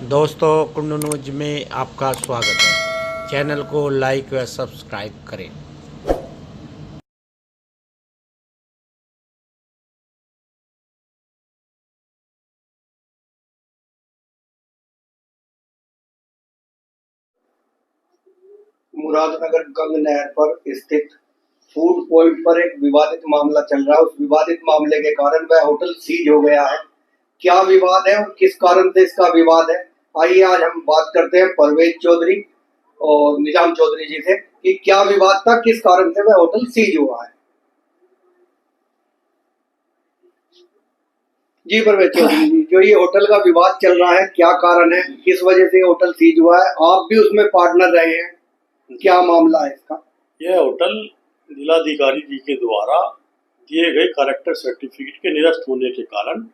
दोस्तों कुंडू न्यूज में आपका स्वागत है। चैनल को लाइक व सब्सक्राइब करें। मुरादनगर गंग नहर पर स्थित फूड पॉइंट पर एक विवादित मामला चल रहा है। उस विवादित मामले के कारण वह होटल सीज हो गया है। क्या विवाद है और किस कारण से इसका विवाद है, आइए आज हम बात करते हैं परवेज चौधरी और निजाम चौधरी जी से कि क्या विवाद था, किस कारण से वह होटल सीज हुआ है। जी परवेज चौधरी जी, जो ये होटल का विवाद चल रहा है, क्या कारण है, किस वजह से होटल सीज हुआ है, आप भी उसमें पार्टनर रहे हैं, क्या मामला है इसका? यह होटल जिलाधिकारी जी के द्वारा दिए गए कलेक्टर सर्टिफिकेट के निरस्त होने के कारण,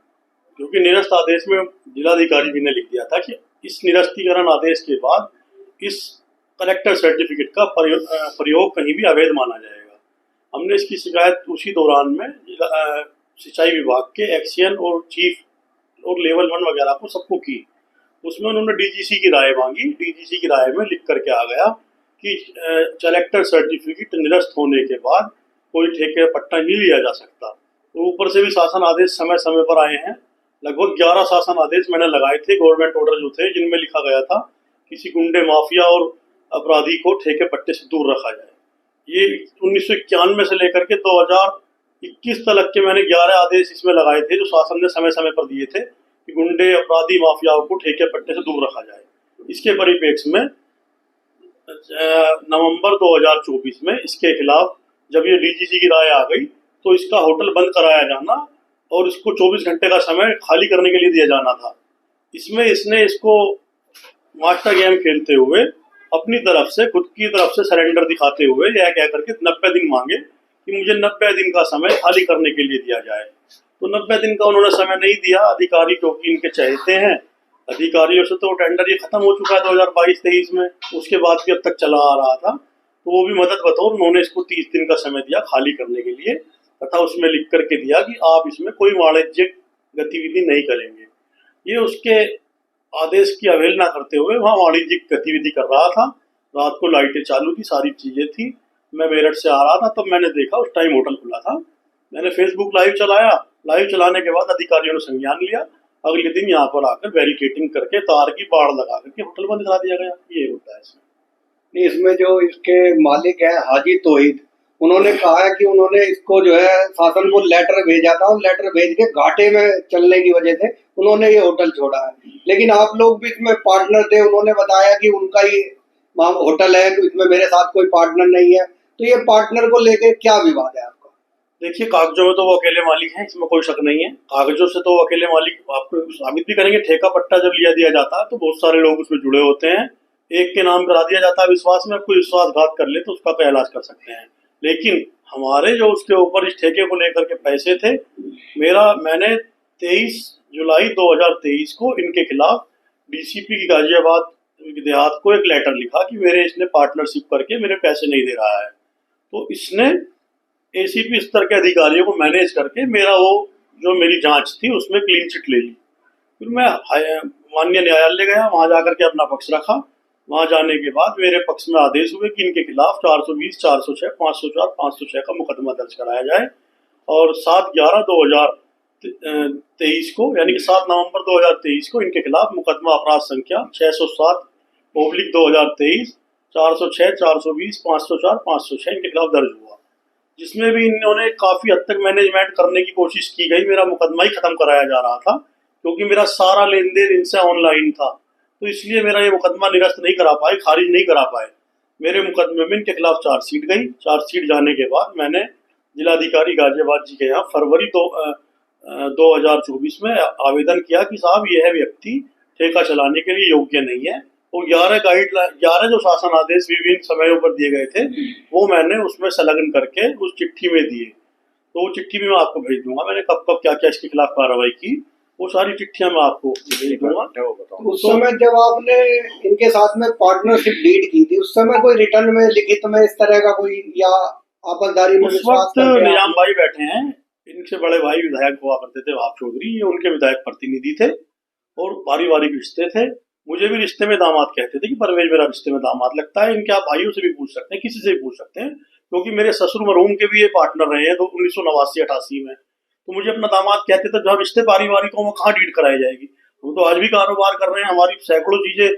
क्योंकि निरस्त आदेश में जिलाधिकारी जी ने लिख दिया था कि इस निरस्तीकरण आदेश के बाद इस कलेक्टर सर्टिफिकेट का प्रयोग कहीं भी अवैध माना जाएगा। हमने इसकी शिकायत उसी दौरान में सिंचाई विभाग के एक्सीएन और चीफ और लेवल 1 वगैरह को सबको की। उसमें उन्होंने डीजीसी की राय मांगी। डीजीसी की राय में लिख करके आ गया कि कलेक्टर सर्टिफिकेट निरस्त होने के बाद कोई ठेके पट्टा नहीं लिया जा सकता। तो ऊपर से भी शासन आदेश समय समय पर आए हैं। लगभग 11 शासन आदेश मैंने लगाए थे, गवर्नमेंट ऑर्डर जो थे, जिनमें लिखा गया था किसी गुंडे माफिया और अपराधी को ठेके पट्टे से दूर रखा जाए। ये 1991 से लेकर के 2021 तक के मैंने 11 आदेश इसमें लगाए थे, जो शासन ने समय समय पर दिए थे कि गुंडे अपराधी माफियाओं को ठेके पट्टे से दूर रखा जाए। इसके परिप्रेक्ष्य में नवंबर 2024 में इसके खिलाफ जब ये डीजीसी की राय आ गई तो इसका होटल बंद कराया जाना और इसको 24 घंटे का समय खाली करने के लिए दिया जाना था। इसमें इसने इसको मास्टर गेम खेलते हुए अपनी तरफ से, खुद की तरफ से सरेंडर दिखाते हुए यह कह करके 90 दिन मांगे कि मुझे 90 दिन का समय खाली करने के लिए दिया जाए। तो 90 दिन का उन्होंने समय नहीं दिया। अधिकारी क्योंकि इनके चहेते हैं, अधिकारियों से तो टेंडर ये खत्म हो चुका है 2022-23 में, उसके बाद भी अब तक चला आ रहा था। तो वो भी मदद बतौर उन्होंने इसको 30 दिन का समय दिया खाली करने के लिए, तथा उसमें लिख करके दिया कि आप इसमें कोई वाणिज्यिक गतिविधि नहीं करेंगे। ये उसके आदेश की अवहेलना करते हुए वहाँ वाणिज्यिक गतिविधि कर रहा था। रात को लाइटें चालू थी, सारी चीजें थी। मैं मेरठ से आ रहा था तब मैंने देखा, उस टाइम होटल खुला था। मैंने फेसबुक लाइव चलाया। लाइव चलाने के बाद अधिकारियों ने संज्ञान लिया। अगले दिन यहाँ पर आकर बैरिकेटिंग करके तार की बाड़ लगा करके होटल बंद करा दिया गया। ये होता है इसमें। इसमें जो इसके मालिक है हाजी तौहीद, उन्होंने कहा है कि उन्होंने इसको जो है शासन को लेटर भेजा था और लेटर भेज के घाटे में चलने की वजह से उन्होंने ये होटल छोड़ा है। लेकिन आप लोग भी इसमें पार्टनर थे, उन्होंने बताया कि उनका ही होटल है, तो इसमें मेरे साथ कोई पार्टनर नहीं है। तो ये पार्टनर को लेके क्या विवाद है आपका? देखिए, कागजों में तो वो अकेले मालिक हैं, इसमें कोई शक नहीं है। कागजों से तो वो अकेले मालिक आपको साबित भी करेंगे। ठेका पट्टा जब लिया दिया जाता है तो बहुत सारे लोग उसमें जुड़े होते हैं। एक के नाम करा दिया जाता है विश्वास में, कोई विश्वासघात कर ले तो उसका क्या इलाज कर सकते हैं। लेकिन हमारे जो उसके ऊपर इस ठेके को लेकर के पैसे थे, मैंने 23 जुलाई 2023 को इनके खिलाफ डीसीपी की गाजियाबाद देहात को एक लेटर लिखा कि मेरे इसने पार्टनरशिप करके मेरे पैसे नहीं दे रहा है। तो इसने एसीपी स्तर के अधिकारियों को मैनेज करके मेरा वो जो मेरी जांच थी उसमें क्लीन चिट ले ली। फिर मैं माननीय न्यायालय गया, वहां जाकर के अपना पक्ष रखा। वहां जाने के बाद मेरे पक्ष में आदेश हुए कि इनके खिलाफ 420, 406, 504, 506 का मुकदमा दर्ज कराया जाए। और 7/11/2023 को, यानी कि 7 नवंबर 2023 को इनके खिलाफ मुकदमा अपराध संख्या 607/2023, 406, 420, 504, 506 इनके खिलाफ दर्ज हुआ, जिसमें भी इन्होंने काफी हद तक मैनेजमेंट करने की कोशिश की गई। मेरा मुकदमा ही खत्म कराया जा रहा था क्योंकि मेरा सारा लेन देन इनसे ऑनलाइन था। तो इसलिए मेरा ये मुकदमा निरस्त नहीं करा पाए, खारिज नहीं करा पाए। मेरे मुकदमे में इनके खिलाफ चार्जशीट गई। चार्जशीट जाने के बाद मैंने जिलाधिकारी गाजियाबाद जी के यहाँ फरवरी 2024 में आवेदन किया कि साहब यह व्यक्ति ठेका चलाने के लिए योग्य नहीं है। वो 11 जो शासन आदेश विभिन्न समयों पर दिए गए थे, वो मैंने उसमें संलग्न करके उस चिट्ठी में दिए। तो वो चिट्ठी भी मैं आपको भेज दूंगा। मैंने कब कब क्या क्या इसके खिलाफ कार्रवाई की, वो सारी चिट्ठियां मैं आपको भेज दूंगा। उस समय जब आपने इनके साथ में पार्टनरशिप डीड की थी, उस समय कोई रिटर्न में, लिखित में इस तरह का कोई या आपसदारी में उस वक्त निजाम भाई बैठे हैं, इनसे बड़े भाई विधायक हुआ करते थे आप चौधरी, ये उनके विधायक प्रतिनिधि थे और पारिवारिक रिश्ते थे। मुझे भी रिश्ते में दामाद कहते थे कि परवेज मेरा रिश्ते में दामाद लगता है। इनके आप भाइयों से भी पूछ सकते हैं, किसी से भी पूछ सकते हैं, क्योंकि मेरे ससुर मरहूम के भी ये पार्टनर रहे हैं तो 1989-88 में। तो मुझे अपना दामाद कहते थे। जब रिश्ते पारिवारिक हो, वो कहाँ डील कराई जाएगी। हम तो आज भी कारोबार कर रहे हैं, हमारी सैकड़ों चीजें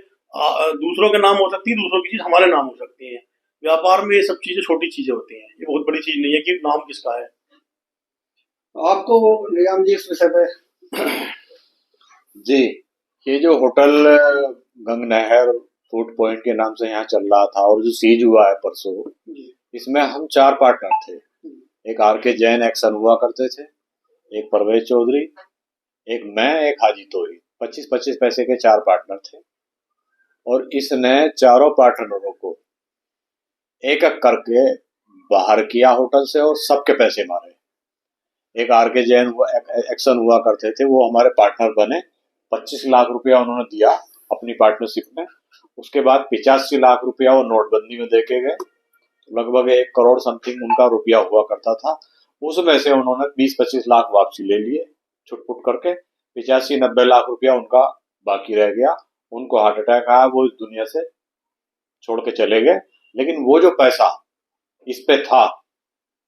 दूसरों के नाम हो सकती है, दूसरों की चीज हमारे नाम हो सकती है। व्यापार में ये सब चीजें छोटी चीजें होती हैं, ये बहुत बड़ी चीज नहीं है कि नाम किसका है। आपको निजाम जी इस विषय पे जी, ये जो होटल गंग नहर फूड पॉइंट के नाम से यहाँ चल रहा था और जो सीज हुआ है परसों, इसमें हम 4 पार्टनर थे। एक आर.के. जैन एक्सन हुआ करते थे, एक परवेज चौधरी, एक मैं, एक हाजी तोहिद। 25-25 पैसे के 4 पार्टनर थे और इसने चारों पार्टनरों को एक एक करके बाहर किया होटल से और सबके पैसे मारे। एक आर.के. जैन एक्सन हुआ करते थे, वो हमारे पार्टनर बने। 25 लाख रुपया उन्होंने दिया अपनी पार्टनरशिप में। उसके बाद 85 लाख रुपया वो नोटबंदी में देके गए। लगभग 1 करोड़ समथिंग उनका रुपया हुआ करता था। उसमें से उन्होंने 20-25 लाख वापसी ले लिए छुटपुट करके। 85-90 लाख रुपया उनका बाकी रह गया। उनको हार्ट अटैक आया, वो इस दुनिया से छोड़ के चले गए। लेकिन वो जो पैसा इस पे था,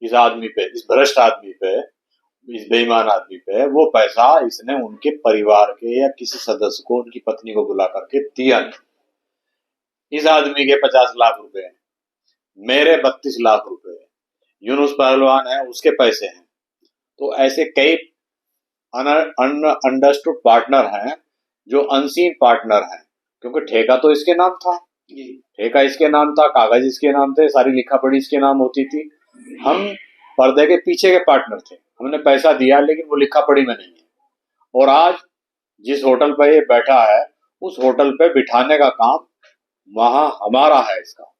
इस आदमी पे, इस भ्रष्ट आदमी पे, इस बेईमान आदमी पे, वो पैसा इसने उनके परिवार के या किसी सदस्य को, उनकी पत्नी को बुला करके दिया नहीं। इस आदमी के 50 लाख रुपए हैं, मेरे 32 लाख रुपए हैं, यूनुस पहलवान है उसके पैसे हैं। तो ऐसे कई अंडरस्टूड पार्टनर हैं जो अनसीन पार्टनर हैं, क्योंकि ठेका तो इसके नाम था, ठेका इसके नाम था, कागज इसके नाम थे, सारी लिखा पढ़ी इसके नाम होती थी। हम पर्दे के पीछे के पार्टनर थे, हमने पैसा दिया लेकिन वो लिखा पढ़ी में नहीं है। और आज जिस होटल पे ये बैठा है, उस होटल पे बिठाने का काम वहां हमारा है इसका।